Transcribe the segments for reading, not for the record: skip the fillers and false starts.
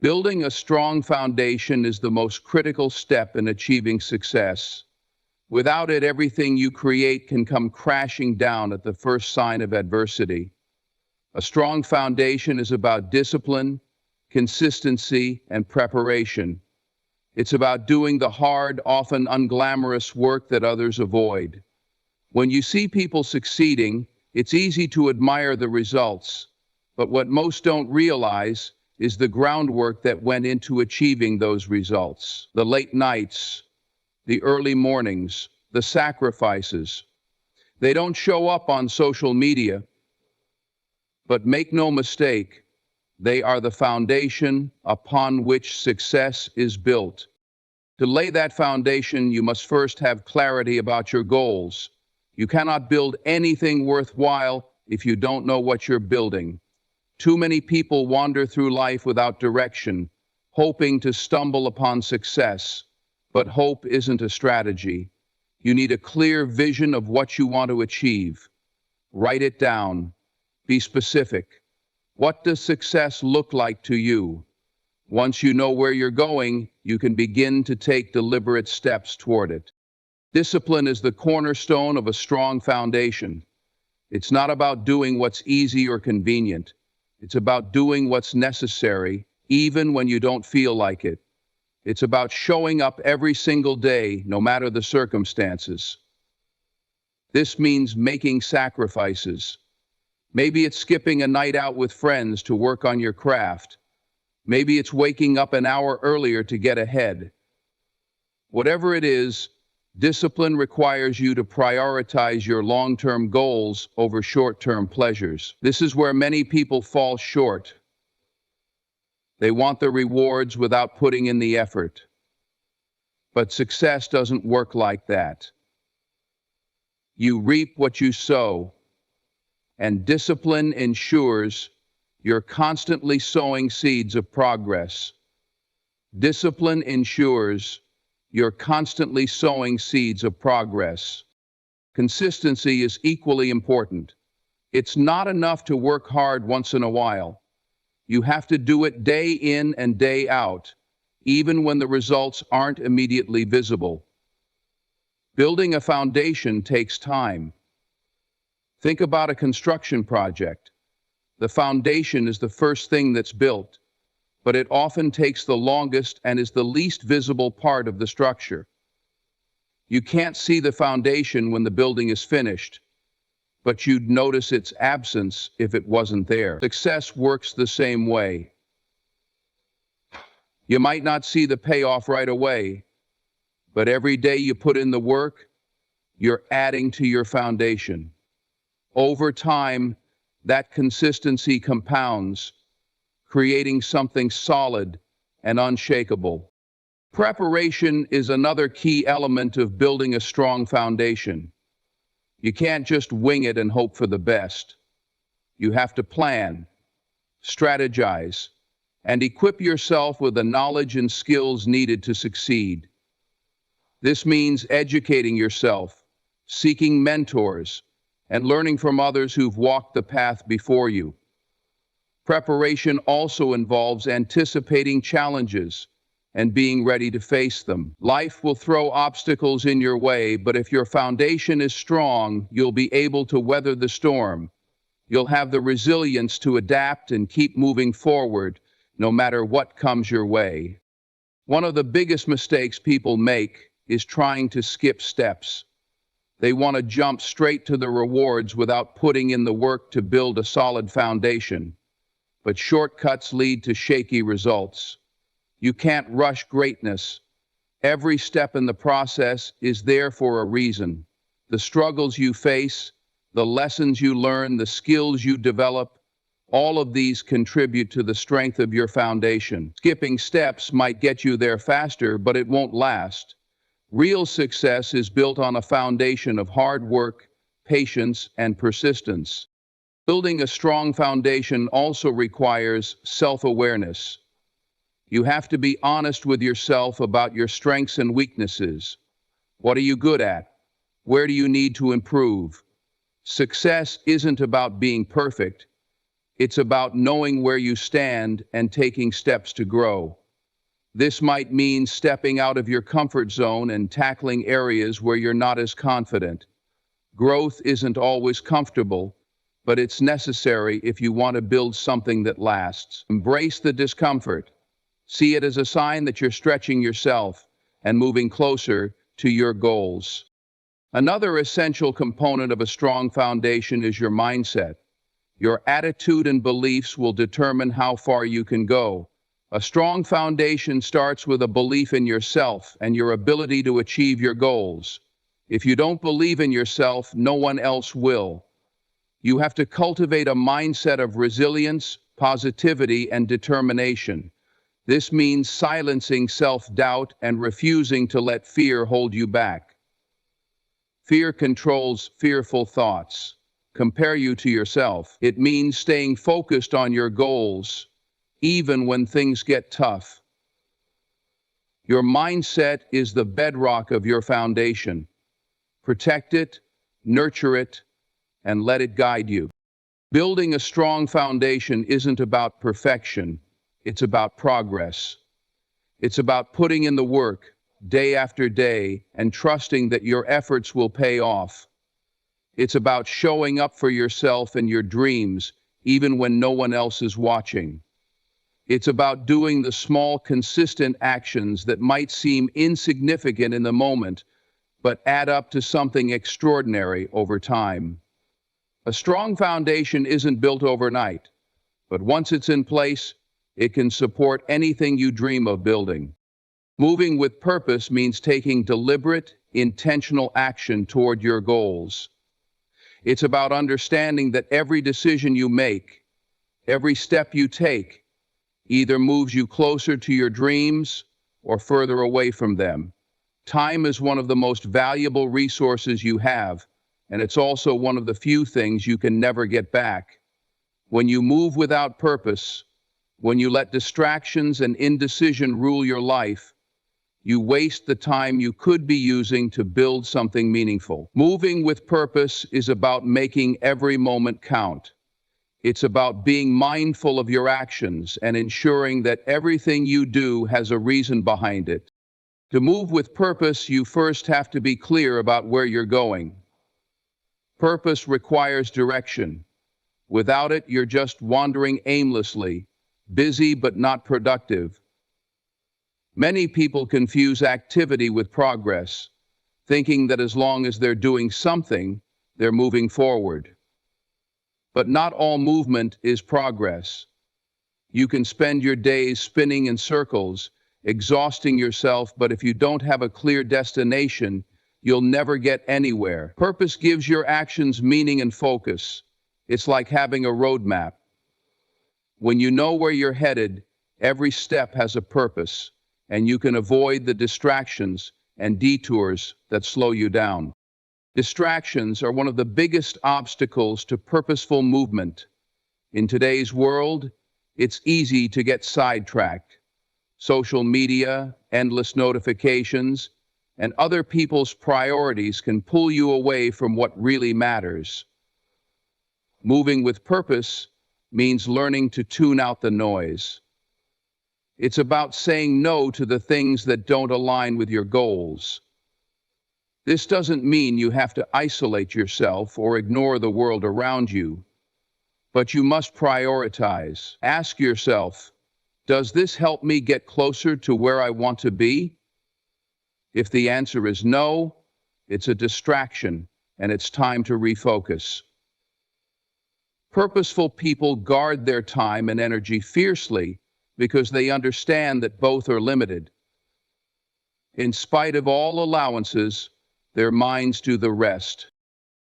Building a strong foundation is the most critical step in achieving success. Without it, everything you create can come crashing down at the first sign of adversity. A strong foundation is about discipline, consistency, and preparation. It's about doing the hard, often unglamorous work that others avoid. When you see people succeeding, it's easy to admire the results, but what most don't realize is the groundwork that went into achieving those results. The late nights, the early mornings, the sacrifices. They don't show up on social media, but make no mistake, they are the foundation upon which success is built. To lay that foundation, you must first have clarity about your goals. You cannot build anything worthwhile if you don't know what you're building. Too many people wander through life without direction, hoping to stumble upon success. But hope isn't a strategy. You need a clear vision of what you want to achieve. Write it down. Be specific. What does success look like to you? Once you know where you're going, you can begin to take deliberate steps toward it. Discipline is the cornerstone of a strong foundation. It's not about doing what's easy or convenient. It's about doing what's necessary, even when you don't feel like it. It's about showing up every single day, no matter the circumstances. This means making sacrifices. Maybe it's skipping a night out with friends to work on your craft. Maybe it's waking up an hour earlier to get ahead. Whatever it is, discipline requires you to prioritize your long-term goals over short-term pleasures. This is where many people fall short. They want the rewards without putting in the effort. But success doesn't work like that. You reap what you sow, and discipline ensures you're constantly sowing seeds of progress. Discipline ensures you're constantly sowing seeds of progress. Consistency is equally important. It's not enough to work hard once in a while. You have to do it day in and day out, even when the results aren't immediately visible. Building a foundation takes time. Think about a construction project. The foundation is the first thing that's built, but it often takes the longest and is the least visible part of the structure. You can't see the foundation when the building is finished, but you'd notice its absence if it wasn't there. Success works the same way. You might not see the payoff right away, but every day you put in the work, you're adding to your foundation. Over time, that consistency compounds, creating something solid and unshakable. Preparation is another key element of building a strong foundation. You can't just wing it and hope for the best. You have to plan, strategize, and equip yourself with the knowledge and skills needed to succeed. This means educating yourself, seeking mentors, and learning from others who've walked the path before you. Preparation also involves anticipating challenges and being ready to face them. Life will throw obstacles in your way, but if your foundation is strong, you'll be able to weather the storm. You'll have the resilience to adapt and keep moving forward, no matter what comes your way. One of the biggest mistakes people make is trying to skip steps. They want to jump straight to the rewards without putting in the work to build a solid foundation. But shortcuts lead to shaky results. You can't rush greatness. Every step in the process is there for a reason. The struggles you face, the lessons you learn, the skills you develop, all of these contribute to the strength of your foundation. Skipping steps might get you there faster, but it won't last. Real success is built on a foundation of hard work, patience, and persistence. Building a strong foundation also requires self-awareness. You have to be honest with yourself about your strengths and weaknesses. What are you good at? Where do you need to improve? Success isn't about being perfect. It's about knowing where you stand and taking steps to grow. This might mean stepping out of your comfort zone and tackling areas where you're not as confident. Growth isn't always comfortable, but it's necessary if you want to build something that lasts. Embrace the discomfort. See it as a sign that you're stretching yourself and moving closer to your goals. Another essential component of a strong foundation is your mindset. Your attitude and beliefs will determine how far you can go. A strong foundation starts with a belief in yourself and your ability to achieve your goals. If you don't believe in yourself, no one else will. You have to cultivate a mindset of resilience, positivity, and determination. This means silencing self-doubt and refusing to let fear hold you back. Fear controls fearful thoughts. Compare you to yourself. It means staying focused on your goals, even when things get tough. Your mindset is the bedrock of your foundation. Protect it, nurture it, and let it guide you. Building a strong foundation isn't about perfection, it's about progress. It's about putting in the work, day after day, and trusting that your efforts will pay off. It's about showing up for yourself and your dreams, even when no one else is watching. It's about doing the small, consistent actions that might seem insignificant in the moment, but add up to something extraordinary over time. A strong foundation isn't built overnight, but once it's in place, it can support anything you dream of building. Moving with purpose means taking deliberate, intentional action toward your goals. It's about understanding that every decision you make, every step you take, either moves you closer to your dreams or further away from them. Time is one of the most valuable resources you have, and it's also one of the few things you can never get back. When you move without purpose, when you let distractions and indecision rule your life, you waste the time you could be using to build something meaningful. Moving with purpose is about making every moment count. It's about being mindful of your actions and ensuring that everything you do has a reason behind it. To move with purpose, you first have to be clear about where you're going. Purpose requires direction. Without it, you're just wandering aimlessly, busy but not productive. Many people confuse activity with progress, thinking that as long as they're doing something, they're moving forward. But not all movement is progress. You can spend your days spinning in circles, exhausting yourself, but if you don't have a clear destination, you'll never get anywhere. Purpose gives your actions meaning and focus. It's like having a roadmap. When you know where you're headed, every step has a purpose, and you can avoid the distractions and detours that slow you down. Distractions are one of the biggest obstacles to purposeful movement. In today's world, it's easy to get sidetracked. Social media, endless notifications, and other people's priorities can pull you away from what really matters. Moving with purpose means learning to tune out the noise. It's about saying no to the things that don't align with your goals. This doesn't mean you have to isolate yourself or ignore the world around you, but you must prioritize. Ask yourself, does this help me get closer to where I want to be? If the answer is no, it's a distraction and it's time to refocus. Purposeful people guard their time and energy fiercely because they understand that both are limited. In spite of all allowances, their minds do the rest.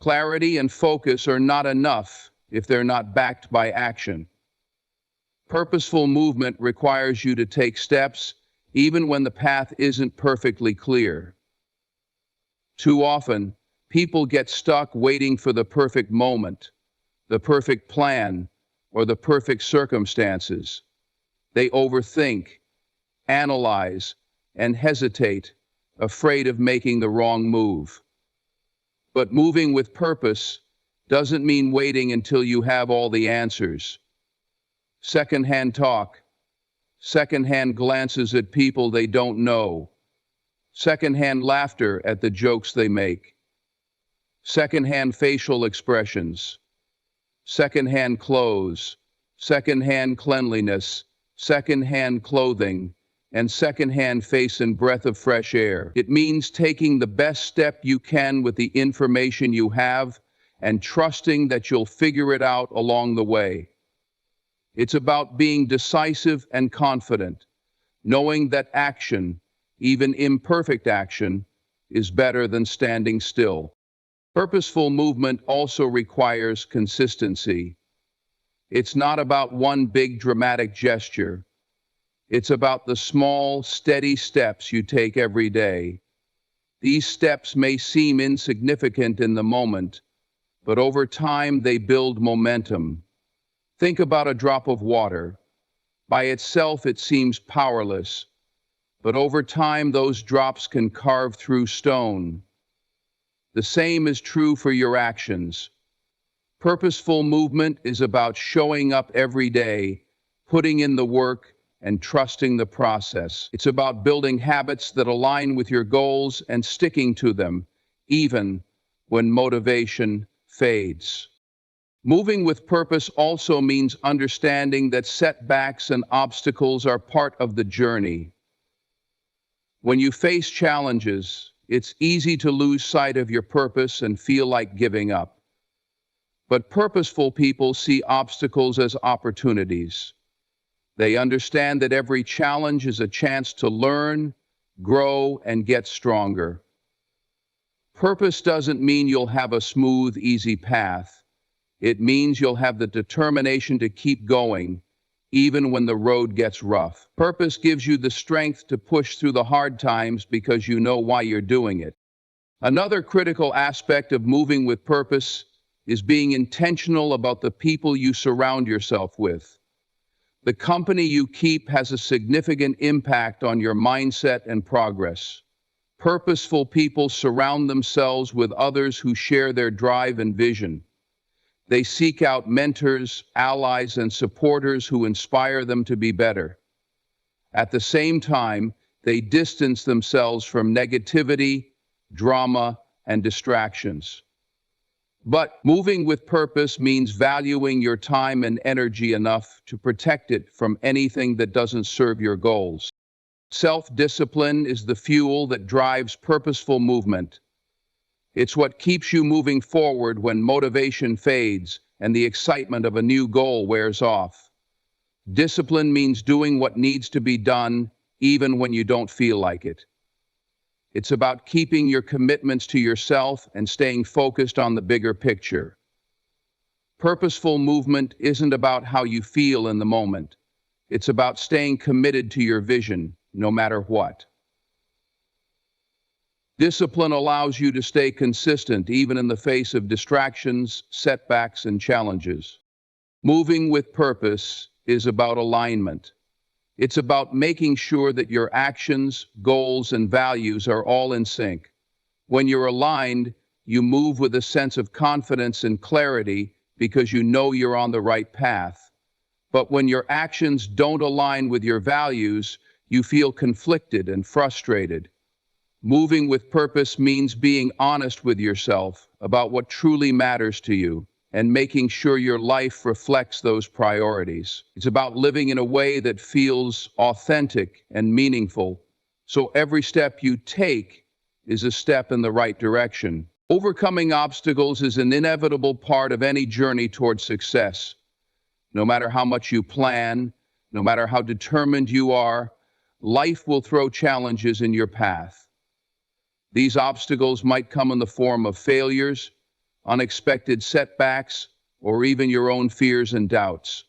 Clarity and focus are not enough if they're not backed by action. Purposeful movement requires you to take steps even when the path isn't perfectly clear. Too often, people get stuck waiting for the perfect moment, the perfect plan, or the perfect circumstances. They overthink, analyze, and hesitate, afraid of making the wrong move. But moving with purpose doesn't mean waiting until you have all the answers. secondhand talk, secondhand glances at people they don't know, secondhand laughter at the jokes they make, secondhand facial expressions, secondhand clothes, secondhand cleanliness, secondhand clothing, and secondhand face and breath of fresh air. It means taking the best step you can with the information you have and trusting that you'll figure it out along the way. It's about being decisive and confident, knowing that action, even imperfect action, is better than standing still. Purposeful movement also requires consistency. It's not about one big dramatic gesture. It's about the small, steady steps you take every day. These steps may seem insignificant in the moment, but over time they build momentum. Think about a drop of water. By itself it seems powerless, but over time those drops can carve through stone. The same is true for your actions. Purposeful movement is about showing up every day, putting in the work, and trusting the process. It's about building habits that align with your goals and sticking to them, even when motivation fades. Moving with purpose also means understanding that setbacks and obstacles are part of the journey. When you face challenges, it's easy to lose sight of your purpose and feel like giving up. But purposeful people see obstacles as opportunities. They understand that every challenge is a chance to learn, grow, and get stronger. Purpose doesn't mean you'll have a smooth, easy path. It means you'll have the determination to keep going, even when the road gets rough. Purpose gives you the strength to push through the hard times because you know why you're doing it. Another critical aspect of moving with purpose is being intentional about the people you surround yourself with. The company you keep has a significant impact on your mindset and progress. Purposeful people surround themselves with others who share their drive and vision. They seek out mentors, allies, and supporters who inspire them to be better. At the same time, they distance themselves from negativity, drama, and distractions. But moving with purpose means valuing your time and energy enough to protect it from anything that doesn't serve your goals. Self-discipline is the fuel that drives purposeful movement. It's what keeps you moving forward when motivation fades and the excitement of a new goal wears off. Discipline means doing what needs to be done, even when you don't feel like it. It's about keeping your commitments to yourself and staying focused on the bigger picture. Purposeful movement isn't about how you feel in the moment. It's about staying committed to your vision, no matter what. Discipline allows you to stay consistent even in the face of distractions, setbacks, and challenges. Moving with purpose is about alignment. It's about making sure that your actions, goals, and values are all in sync. When you're aligned, you move with a sense of confidence and clarity because you know you're on the right path. But when your actions don't align with your values, you feel conflicted and frustrated. Moving with purpose means being honest with yourself about what truly matters to you and making sure your life reflects those priorities. It's about living in a way that feels authentic and meaningful, so every step you take is a step in the right direction. Overcoming obstacles is an inevitable part of any journey toward success. No matter how much you plan, no matter how determined you are, life will throw challenges in your path. These obstacles might come in the form of failures, unexpected setbacks, or even your own fears and doubts.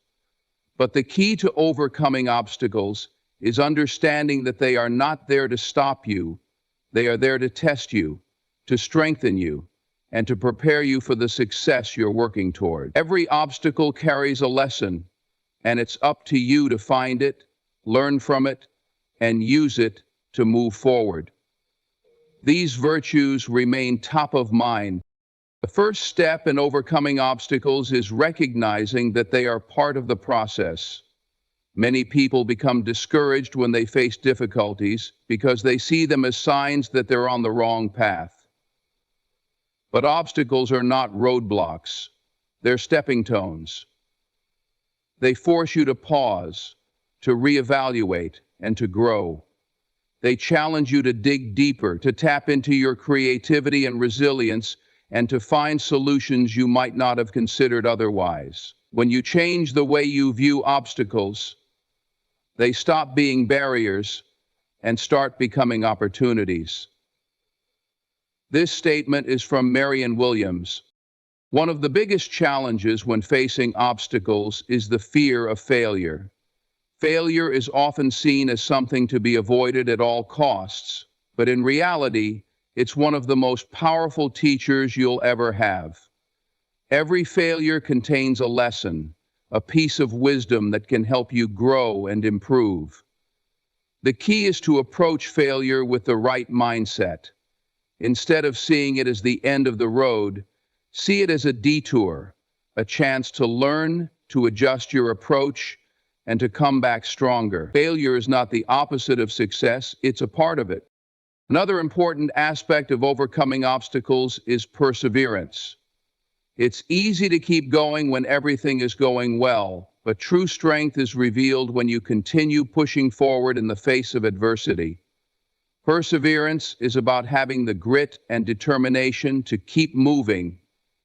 But the key to overcoming obstacles is understanding that they are not there to stop you. They are there to test you, to strengthen you, and to prepare you for the success you're working toward. Every obstacle carries a lesson, and it's up to you to find it, learn from it, and use it to move forward. These virtues remain top of mind The first step in overcoming obstacles is recognizing that they are part of the process. Many people become discouraged when they face difficulties because they see them as signs that they're on the wrong path. But obstacles are not roadblocks, they're stepping stones. They force you to pause, to reevaluate, and to grow. They challenge you to dig deeper, to tap into your creativity and resilience, and to find solutions you might not have considered otherwise. When you change the way you view obstacles, they stop being barriers and start becoming opportunities. This statement is from Marianne Williams. One of the biggest challenges when facing obstacles is the fear of failure. Failure is often seen as something to be avoided at all costs, but in reality, it's one of the most powerful teachers you'll ever have. Every failure contains a lesson, a piece of wisdom that can help you grow and improve. The key is to approach failure with the right mindset. Instead of seeing it as the end of the road, see it as a detour, a chance to learn, to adjust your approach, and to come back stronger. Failure is not the opposite of success, it's a part of it. Another important aspect of overcoming obstacles is perseverance. It's easy to keep going when everything is going well, but true strength is revealed when you continue pushing forward in the face of adversity. Perseverance is about having the grit and determination to keep moving,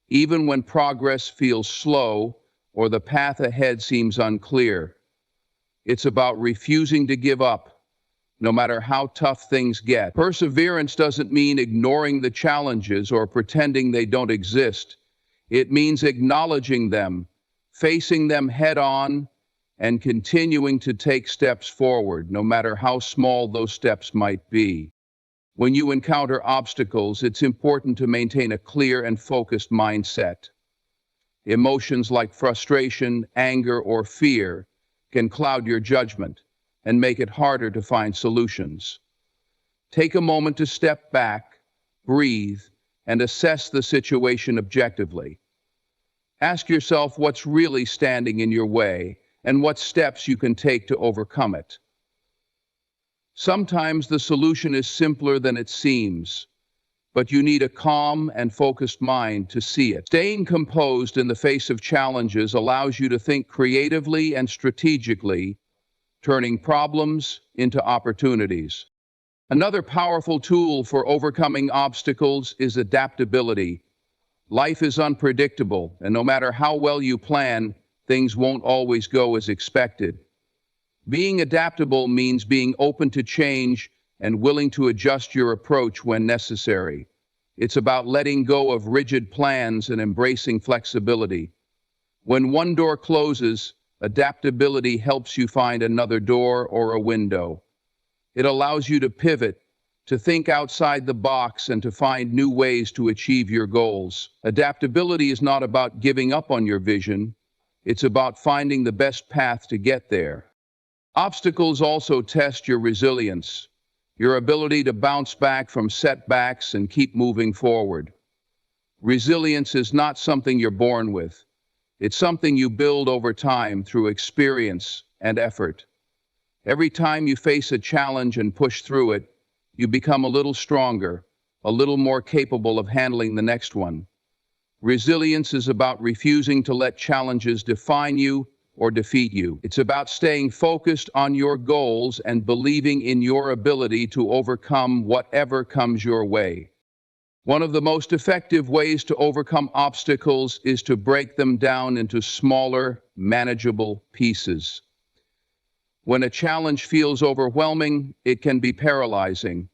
even when progress feels slow or the path ahead seems unclear. It's about refusing to give up, no matter how tough things get. Perseverance doesn't mean ignoring the challenges or pretending they don't exist. It means acknowledging them, facing them head on, and continuing to take steps forward, no matter how small those steps might be. When you encounter obstacles, it's important to maintain a clear and focused mindset. Emotions like frustration, anger, or fear can cloud your judgment and make it harder to find solutions. Take a moment to step back, breathe, and assess the situation objectively. Ask yourself what's really standing in your way and what steps you can take to overcome it. Sometimes the solution is simpler than it seems, but you need a calm and focused mind to see it. Staying composed in the face of challenges allows you to think creatively and strategically, turning problems into opportunities. Another powerful tool for overcoming obstacles is adaptability. Life is unpredictable, and no matter how well you plan, things won't always go as expected. Being adaptable means being open to change and willing to adjust your approach when necessary. It's about letting go of rigid plans and embracing flexibility. When one door closes, adaptability helps you find another door or a window. It allows you to pivot, to think outside the box, and to find new ways to achieve your goals. Adaptability is not about giving up on your vision. It's about finding the best path to get there. Obstacles also test your resilience, your ability to bounce back from setbacks and keep moving forward. Resilience is not something you're born with. It's something you build over time through experience and effort. Every time you face a challenge and push through it, you become a little stronger, a little more capable of handling the next one. Resilience is about refusing to let challenges define you or defeat you. It's about staying focused on your goals and believing in your ability to overcome whatever comes your way. One of the most effective ways to overcome obstacles is to break them down into smaller, manageable pieces. When a challenge feels overwhelming, it can be paralyzing.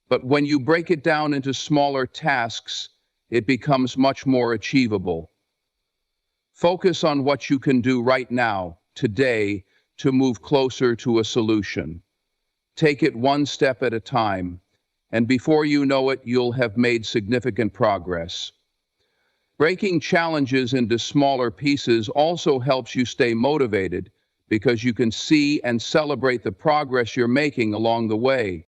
But when you break it down into smaller tasks, it becomes much more achievable. Focus on what you can do right now, today, to move closer to a solution. Take it one step at a time, and before you know it, you'll have made significant progress. Breaking challenges into smaller pieces also helps you stay motivated because you can see and celebrate the progress you're making along the way.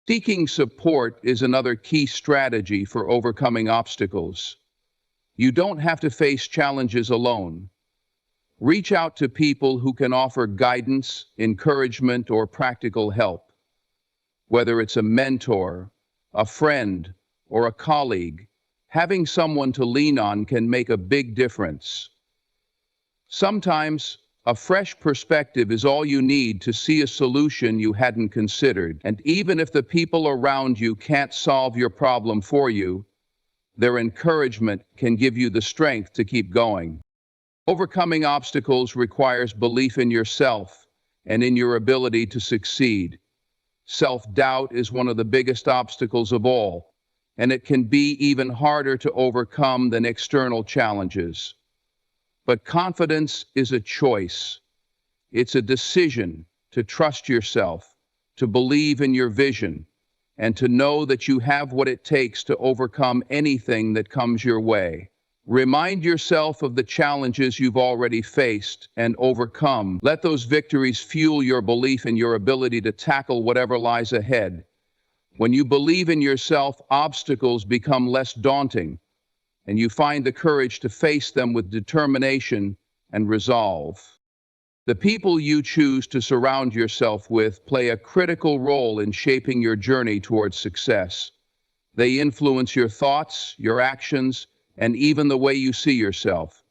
Seeking support is another key strategy for overcoming obstacles. You don't have to face challenges alone. Reach out to people who can offer guidance, encouragement, or practical help. Whether it's a mentor, a friend, or a colleague, having someone to lean on can make a big difference. Sometimes, a fresh perspective is all you need to see a solution you hadn't considered, and even if the people around you can't solve your problem for you, their encouragement can give you the strength to keep going. Overcoming obstacles requires belief in yourself and in your ability to succeed. Self-doubt is one of the biggest obstacles of all, and it can be even harder to overcome than external challenges. But confidence is a choice. It's a decision to trust yourself, to believe in your vision, and to know that you have what it takes to overcome anything that comes your way. Remind yourself of the challenges you've already faced and overcome. Let those victories fuel your belief in your ability to tackle whatever lies ahead. When you believe in yourself, obstacles become less daunting, and you find the courage to face them with determination and resolve. The people you choose to surround yourself with play a critical role in shaping your journey towards success. They influence your thoughts, your actions, and even the way you see yourself.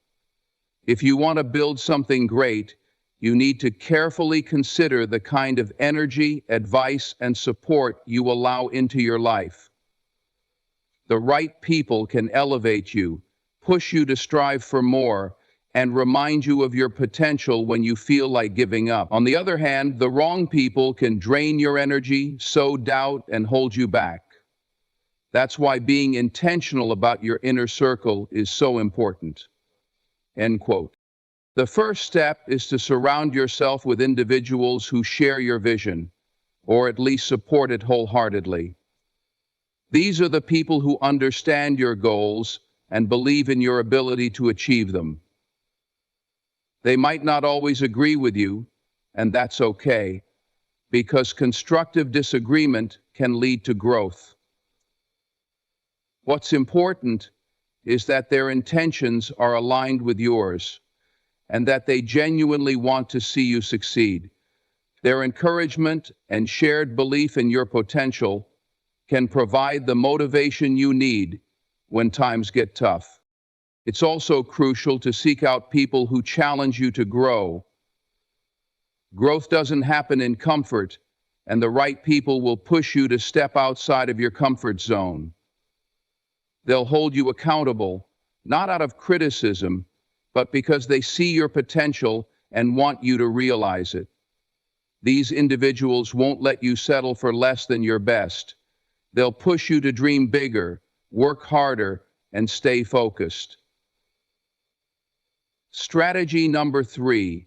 If you want to build something great, you need to carefully consider the kind of energy, advice, and support you allow into your life. The right people can elevate you, push you to strive for more, and remind you of your potential when you feel like giving up. On the other hand, the wrong people can drain your energy, sow doubt, and hold you back. That's why being intentional about your inner circle is so important." End quote. The first step is to surround yourself with individuals who share your vision, or at least support it wholeheartedly. These are the people who understand your goals and believe in your ability to achieve them. They might not always agree with you, and that's okay, because constructive disagreement can lead to growth. What's important is that their intentions are aligned with yours, and that they genuinely want to see you succeed. Their encouragement and shared belief in your potential can provide the motivation you need when times get tough. It's also crucial to seek out people who challenge you to grow. Growth doesn't happen in comfort, and the right people will push you to step outside of your comfort zone. They'll hold you accountable, not out of criticism, but because they see your potential and want you to realize it. These individuals won't let you settle for less than your best. They'll push you to dream bigger, work harder, and stay focused. Strategy number 3,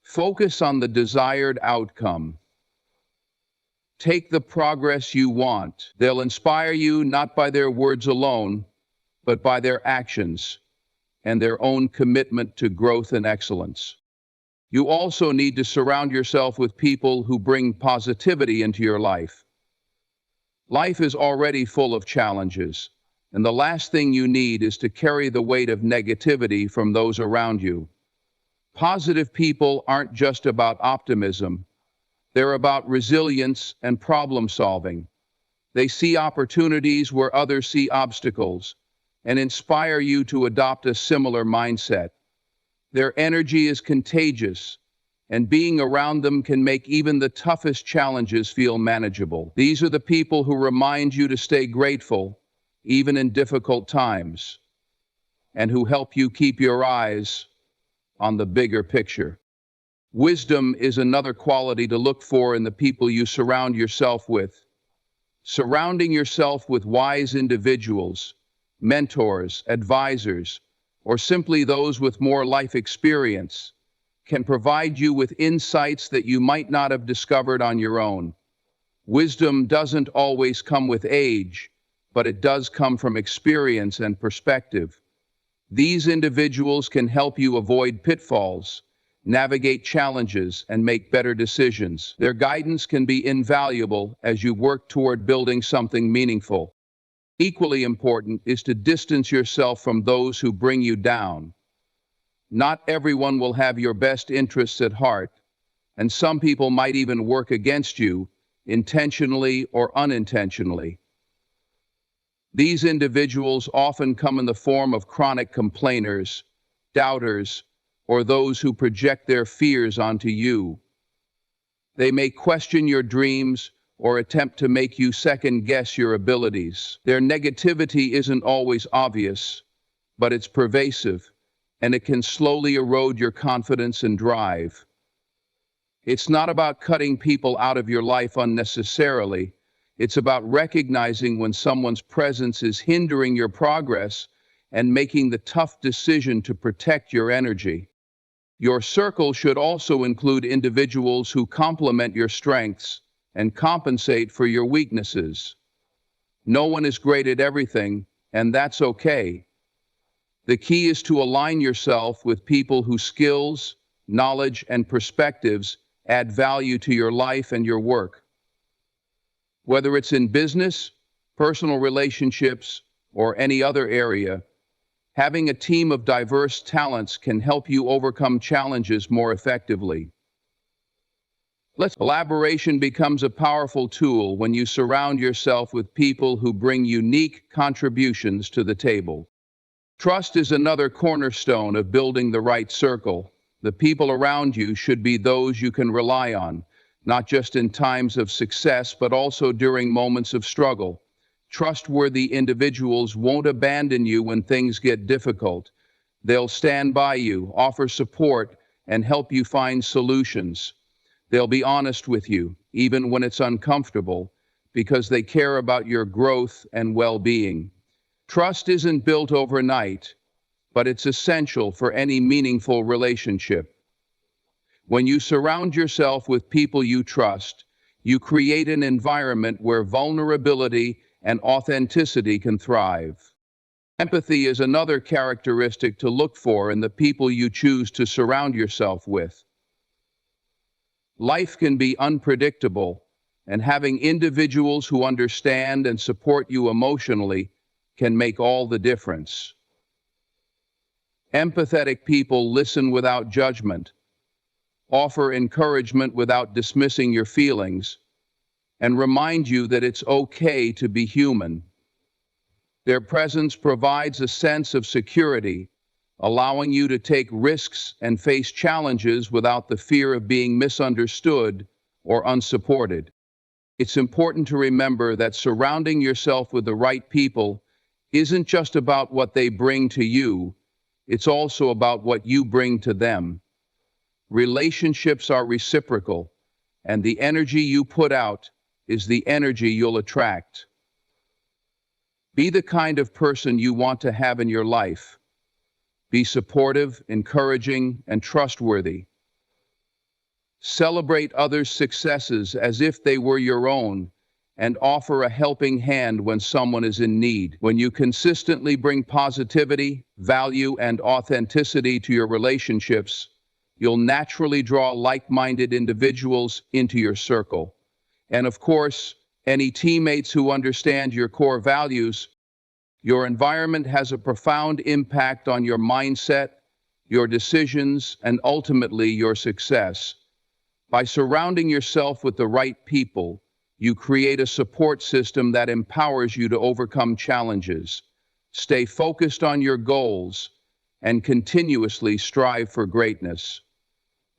focus on the desired outcome. Take the progress you want. They'll inspire you not by their words alone, but by their actions and their own commitment to growth and excellence. You also need to surround yourself with people who bring positivity into your life. Life is already full of challenges, and the last thing you need is to carry the weight of negativity from those around you. Positive people aren't just about optimism. They're about resilience and problem solving. They see opportunities where others see obstacles and inspire you to adopt a similar mindset. Their energy is contagious, and being around them can make even the toughest challenges feel manageable. These are the people who remind you to stay grateful, even in difficult times, and who help you keep your eyes on the bigger picture. Wisdom is another quality to look for in the people you surround yourself with. Surrounding yourself with wise individuals, mentors, advisors, or simply those with more life experience can provide you with insights that you might not have discovered on your own. Wisdom doesn't always come with age, but it does come from experience and perspective. These individuals can help you avoid pitfalls, navigate challenges, and make better decisions. Their guidance can be invaluable as you work toward building something meaningful. Equally important is to distance yourself from those who bring you down. Not everyone will have your best interests at heart, and some people might even work against you, intentionally or unintentionally. These individuals often come in the form of chronic complainers, doubters, or those who project their fears onto you. They may question your dreams or attempt to make you second-guess your abilities. Their negativity isn't always obvious, but it's pervasive, and it can slowly erode your confidence and drive. It's not about cutting people out of your life unnecessarily. It's about recognizing when someone's presence is hindering your progress and making the tough decision to protect your energy. Your circle should also include individuals who complement your strengths and compensate for your weaknesses. No one is great at everything, and that's okay. The key is to align yourself with people whose skills, knowledge, and perspectives add value to your life and your work. Whether it's in business, personal relationships, or any other area, having a team of diverse talents can help you overcome challenges more effectively. Collaboration becomes a powerful tool when you surround yourself with people who bring unique contributions to the table. Trust is another cornerstone of building the right circle. The people around you should be those you can rely on, not just in times of success, but also during moments of struggle. Trustworthy individuals won't abandon you when things get difficult. They'll stand by you, offer support, and help you find solutions. They'll be honest with you, even when it's uncomfortable, because they care about your growth and well-being. Trust isn't built overnight, but it's essential for any meaningful relationship. When you surround yourself with people you trust, you create an environment where vulnerability and authenticity can thrive. Empathy is another characteristic to look for in the people you choose to surround yourself with. Life can be unpredictable, and having individuals who understand and support you emotionally can make all the difference. Empathetic people listen without judgment, offer encouragement without dismissing your feelings, and remind you that it's okay to be human. Their presence provides a sense of security, allowing you to take risks and face challenges without the fear of being misunderstood or unsupported. It's important to remember that surrounding yourself with the right people isn't just about what they bring to you, it's also about what you bring to them. Relationships are reciprocal, and the energy you put out is the energy you'll attract. Be the kind of person you want to have in your life. Be supportive, encouraging, and trustworthy. Celebrate others' successes as if they were your own, and offer a helping hand when someone is in need. When you consistently bring positivity, value, and authenticity to your relationships, you'll naturally draw like-minded individuals into your circle. And of course, any teammates who understand your core values. Your environment has a profound impact on your mindset, your decisions, and ultimately your success. By surrounding yourself with the right people, you create a support system that empowers you to overcome challenges, stay focused on your goals, and continuously strive for greatness.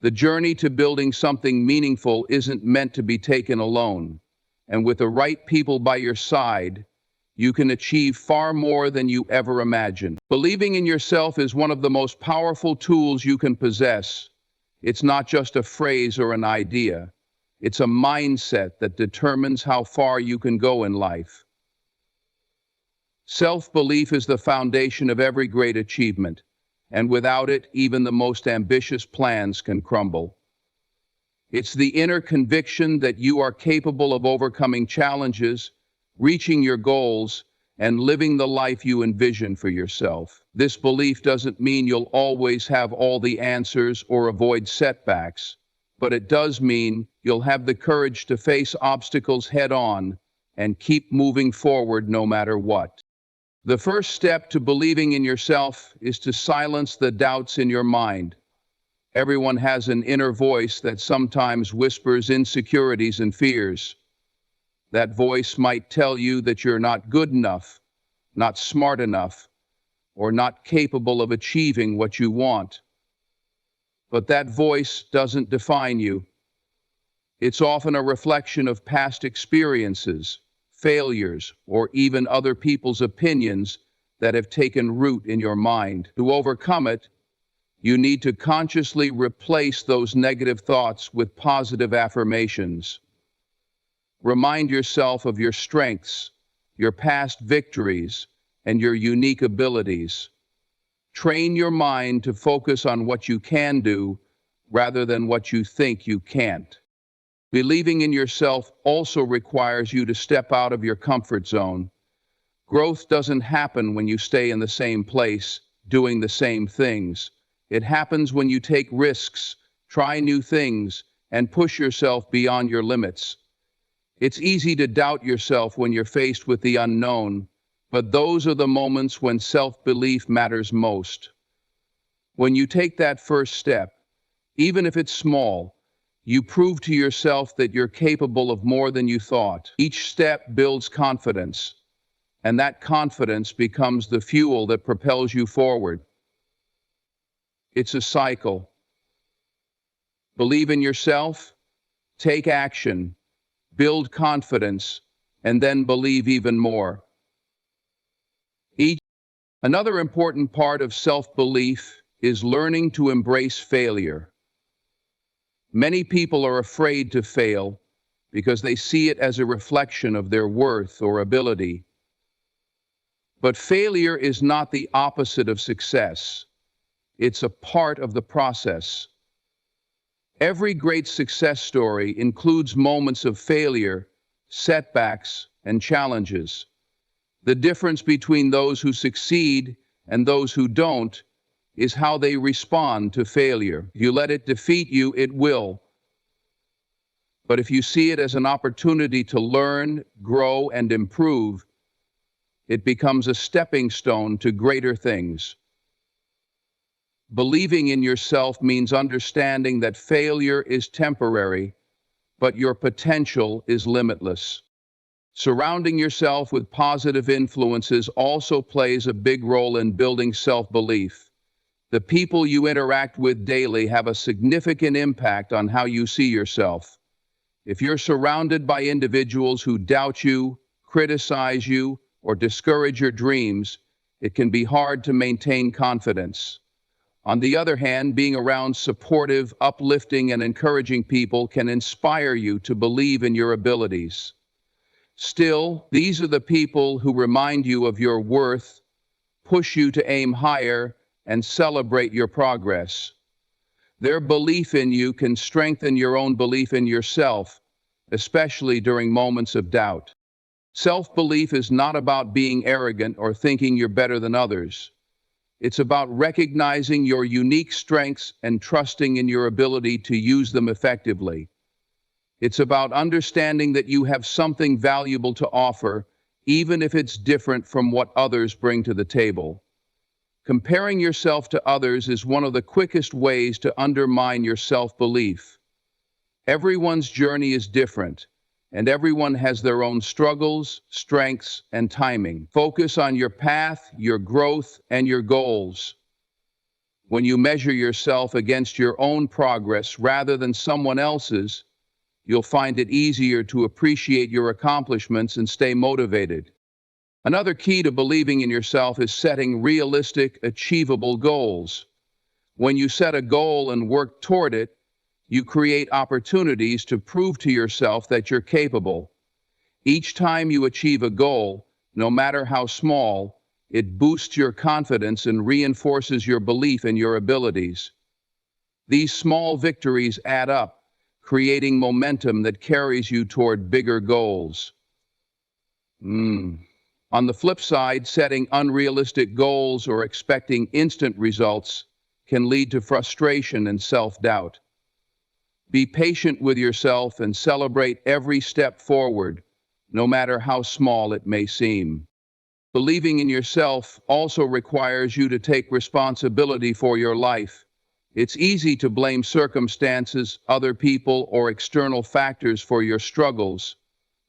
The journey to building something meaningful isn't meant to be taken alone, and with the right people by your side, you can achieve far more than you ever imagined. Believing in yourself is one of the most powerful tools you can possess. It's not just a phrase or an idea. It's a mindset that determines how far you can go in life. Self-belief is the foundation of every great achievement, and without it, even the most ambitious plans can crumble. It's the inner conviction that you are capable of overcoming challenges, reaching your goals, and living the life you envision for yourself. This belief doesn't mean you'll always have all the answers or avoid setbacks, but it does mean you'll have the courage to face obstacles head-on, and keep moving forward no matter what. The first step to believing in yourself is to silence the doubts in your mind. Everyone has an inner voice that sometimes whispers insecurities and fears. That voice might tell you that you're not good enough, not smart enough, or not capable of achieving what you want. But that voice doesn't define you. It's often a reflection of past experiences, failures, or even other people's opinions that have taken root in your mind. To overcome it, you need to consciously replace those negative thoughts with positive affirmations. Remind yourself of your strengths, your past victories, and your unique abilities. Train your mind to focus on what you can do rather than what you think you can't. Believing in yourself also requires you to step out of your comfort zone. Growth doesn't happen when you stay in the same place, doing the same things. It happens when you take risks, try new things, and push yourself beyond your limits. It's easy to doubt yourself when you're faced with the unknown, but those are the moments when self-belief matters most. When you take that first step, even if it's small, you prove to yourself that you're capable of more than you thought. Each step builds confidence, and that confidence becomes the fuel that propels you forward. It's a cycle. Believe in yourself, take action, build confidence, and then believe even more. Another important part of self-belief is learning to embrace failure. Many people are afraid to fail because they see it as a reflection of their worth or ability. But failure is not the opposite of success. It's a part of the process. Every great success story includes moments of failure, setbacks, and challenges. The difference between those who succeed and those who don't is how they respond to failure. If you let it defeat you, it will. But if you see it as an opportunity to learn, grow, and improve, it becomes a stepping stone to greater things. Believing in yourself means understanding that failure is temporary, but your potential is limitless. Surrounding yourself with positive influences also plays a big role in building self-belief. The people you interact with daily have a significant impact on how you see yourself. If you're surrounded by individuals who doubt you, criticize you, or discourage your dreams, it can be hard to maintain confidence. On the other hand, being around supportive, uplifting, and encouraging people can inspire you to believe in your abilities. Still, these are the people who remind you of your worth, push you to aim higher, and celebrate your progress. Their belief in you can strengthen your own belief in yourself, especially during moments of doubt. Self-belief is not about being arrogant or thinking you're better than others. It's about recognizing your unique strengths and trusting in your ability to use them effectively. It's about understanding that you have something valuable to offer, even if it's different from what others bring to the table. Comparing yourself to others is one of the quickest ways to undermine your self-belief. Everyone's journey is different, and everyone has their own struggles, strengths, and timing. Focus on your path, your growth, and your goals. When you measure yourself against your own progress rather than someone else's, you'll find it easier to appreciate your accomplishments and stay motivated. Another key to believing in yourself is setting realistic, achievable goals. When you set a goal and work toward it, you create opportunities to prove to yourself that you're capable. Each time you achieve a goal, no matter how small, it boosts your confidence and reinforces your belief in your abilities. These small victories add up, creating momentum that carries you toward bigger goals. On the flip side, setting unrealistic goals or expecting instant results can lead to frustration and self-doubt. Be patient with yourself and celebrate every step forward, no matter how small it may seem. Believing in yourself also requires you to take responsibility for your life. It's easy to blame circumstances, other people, or external factors for your struggles,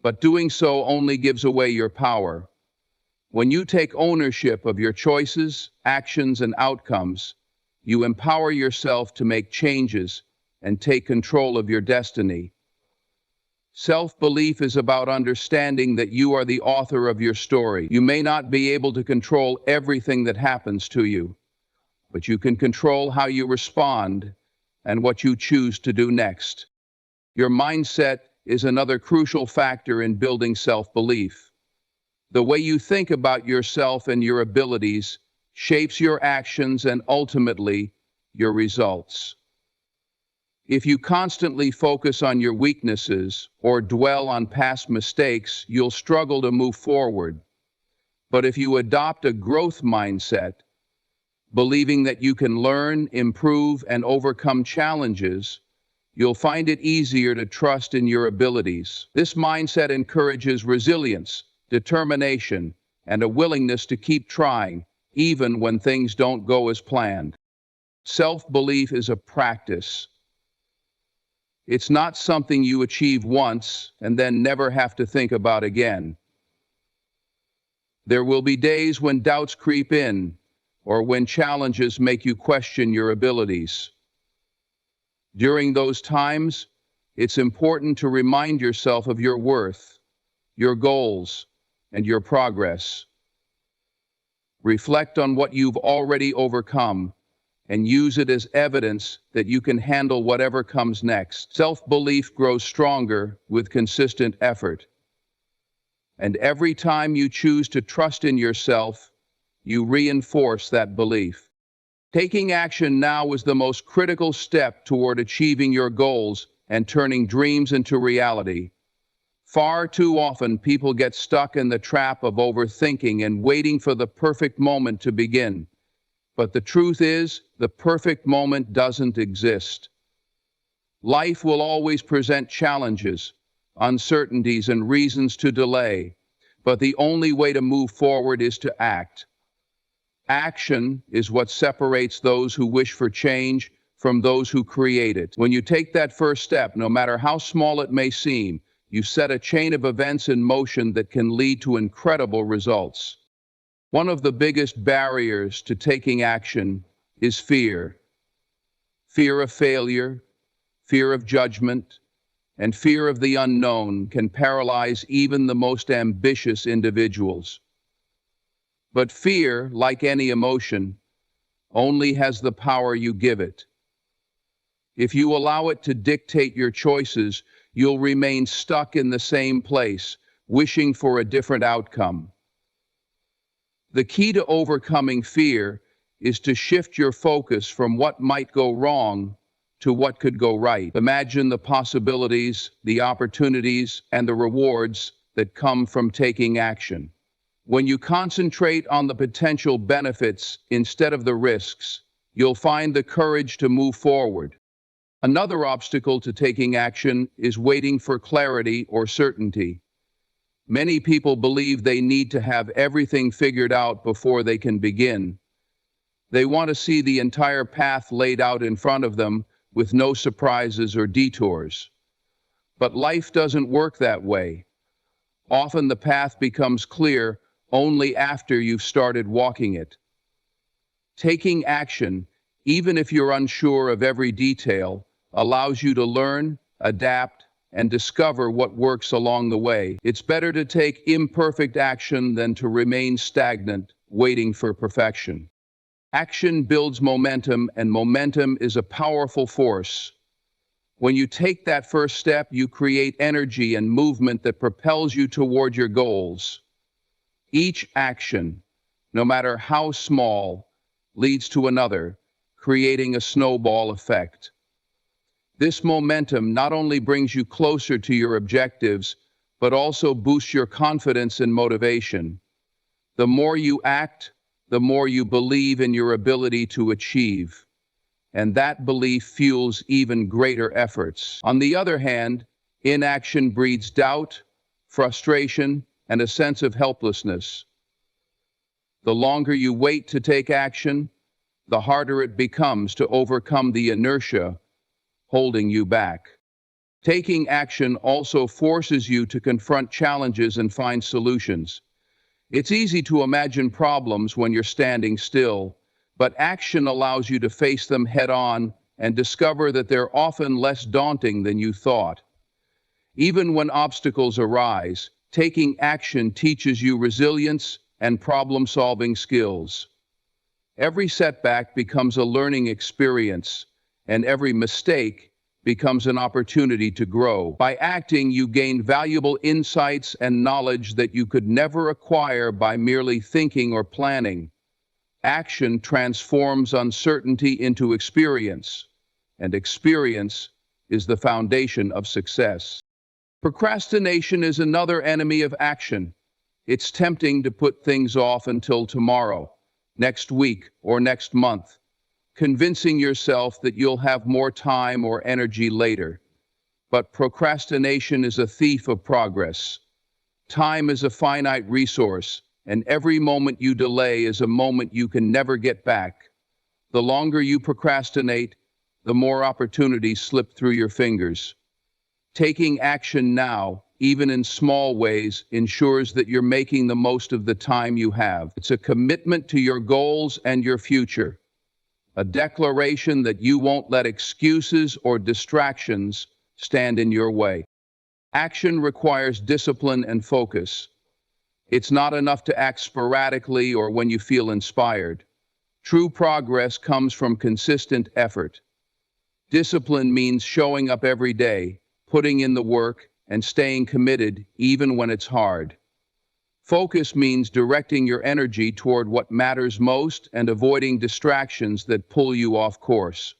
but doing so only gives away your power. When you take ownership of your choices, actions, and outcomes, you empower yourself to make changes and take control of your destiny. Self-belief is about understanding that you are the author of your story. You may not be able to control everything that happens to you, but you can control how you respond and what you choose to do next. Your mindset is another crucial factor in building self-belief. The way you think about yourself and your abilities shapes your actions and ultimately your results. If you constantly focus on your weaknesses or dwell on past mistakes, you'll struggle to move forward. But if you adopt a growth mindset, believing that you can learn, improve, and overcome challenges, you'll find it easier to trust in your abilities. This mindset encourages resilience, determination, and a willingness to keep trying, even when things don't go as planned. Self-belief is a practice. It's not something you achieve once and then never have to think about again. There will be days when doubts creep in, or when challenges make you question your abilities. During those times, it's important to remind yourself of your worth, your goals, and your progress. Reflect on what you've already overcome and use it as evidence that you can handle whatever comes next. Self-belief grows stronger with consistent effort. And every time you choose to trust in yourself, you reinforce that belief. Taking action now is the most critical step toward achieving your goals and turning dreams into reality. Far too often, people get stuck in the trap of overthinking and waiting for the perfect moment to begin. But the truth is, the perfect moment doesn't exist. Life will always present challenges, uncertainties, and reasons to delay, but the only way to move forward is to act. Action is what separates those who wish for change from those who create it. When you take that first step, no matter how small it may seem, you set a chain of events in motion that can lead to incredible results. One of the biggest barriers to taking action is fear. Fear of failure, fear of judgment, and fear of the unknown can paralyze even the most ambitious individuals. But fear, like any emotion, only has the power you give it. If you allow it to dictate your choices, you'll remain stuck in the same place, wishing for a different outcome. The key to overcoming fear is to shift your focus from what might go wrong to what could go right. Imagine the possibilities, the opportunities, and the rewards that come from taking action. When you concentrate on the potential benefits instead of the risks, you'll find the courage to move forward. Another obstacle to taking action is waiting for clarity or certainty. Many people believe they need to have everything figured out before they can begin. They want to see the entire path laid out in front of them with no surprises or detours. But life doesn't work that way. Often the path becomes clear only after you've started walking it. Taking action, even if you're unsure of every detail, allows you to learn, adapt, and discover what works along the way. It's better to take imperfect action than to remain stagnant, waiting for perfection. Action builds momentum, and momentum is a powerful force. When you take that first step, you create energy and movement that propels you toward your goals. Each action, no matter how small, leads to another, creating a snowball effect. This momentum not only brings you closer to your objectives, but also boosts your confidence and motivation. The more you act, the more you believe in your ability to achieve, and that belief fuels even greater efforts. On the other hand, inaction breeds doubt, frustration, and a sense of helplessness. The longer you wait to take action, the harder it becomes to overcome the inertia holding you back. Taking action also forces you to confront challenges and find solutions. It's easy to imagine problems when you're standing still, but action allows you to face them head on and discover that they're often less daunting than you thought. Even when obstacles arise, taking action teaches you resilience and problem-solving skills. Every setback becomes a learning experience, and every mistake becomes an opportunity to grow. By acting, you gain valuable insights and knowledge that you could never acquire by merely thinking or planning. Action transforms uncertainty into experience, and experience is the foundation of success. Procrastination is another enemy of action. It's tempting to put things off until tomorrow, next week, or next month, convincing yourself that you'll have more time or energy later. But procrastination is a thief of progress. Time is a finite resource, and every moment you delay is a moment you can never get back. The longer you procrastinate, the more opportunities slip through your fingers. Taking action now, even in small ways, ensures that you're making the most of the time you have. It's a commitment to your goals and your future, a declaration that you won't let excuses or distractions stand in your way. Action requires discipline and focus. It's not enough to act sporadically or when you feel inspired. True progress comes from consistent effort. Discipline means showing up every day, putting in the work, and staying committed even when it's hard. Focus means directing your energy toward what matters most and avoiding distractions that pull you off course.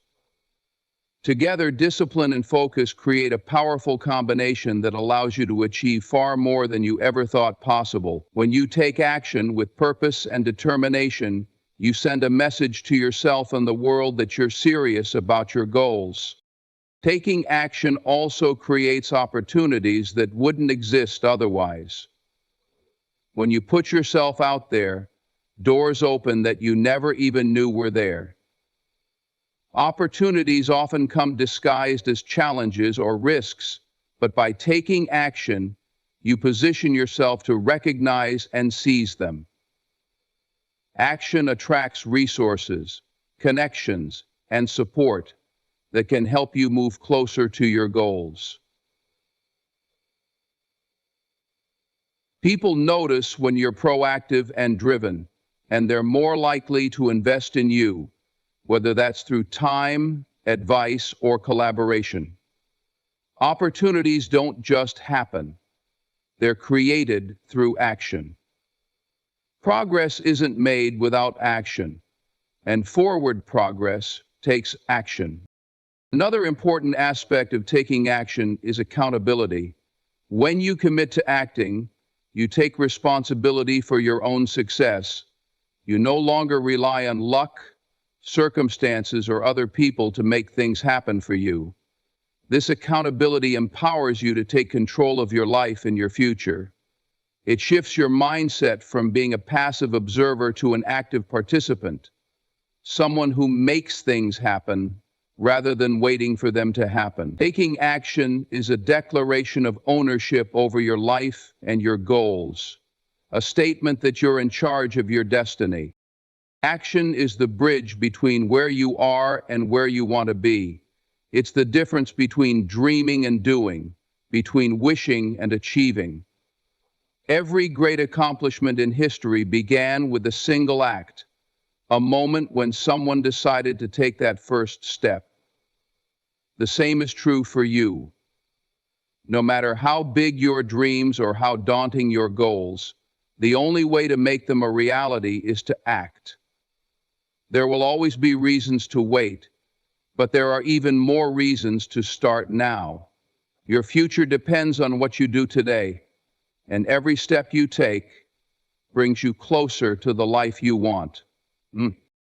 Together, discipline and focus create a powerful combination that allows you to achieve far more than you ever thought possible. When you take action with purpose and determination, you send a message to yourself and the world that you're serious about your goals. Taking action also creates opportunities that wouldn't exist otherwise. When you put yourself out there, doors open that you never even knew were there. Opportunities often come disguised as challenges or risks, but by taking action, you position yourself to recognize and seize them. Action attracts resources, connections, and support that can help you move closer to your goals. People notice when you're proactive and driven, and they're more likely to invest in you, whether that's through time, advice, or collaboration. Opportunities don't just happen. They're created through action. Progress isn't made without action, and forward progress takes action. Another important aspect of taking action is accountability. When you commit to acting, you take responsibility for your own success. You no longer rely on luck, circumstances, or other people to make things happen for you. This accountability empowers you to take control of your life and your future. It shifts your mindset from being a passive observer to an active participant, someone who makes things happen rather than waiting for them to happen. Taking action is a declaration of ownership over your life and your goals, a statement that you're in charge of your destiny. Action is the bridge between where you are and where you want to be. It's the difference between dreaming and doing, between wishing and achieving. Every great accomplishment in history began with a single act, a moment when someone decided to take that first step. The same is true for you. No matter how big your dreams or how daunting your goals, the only way to make them a reality is to act. There will always be reasons to wait, but there are even more reasons to start now. Your future depends on what you do today, and every step you take brings you closer to the life you want.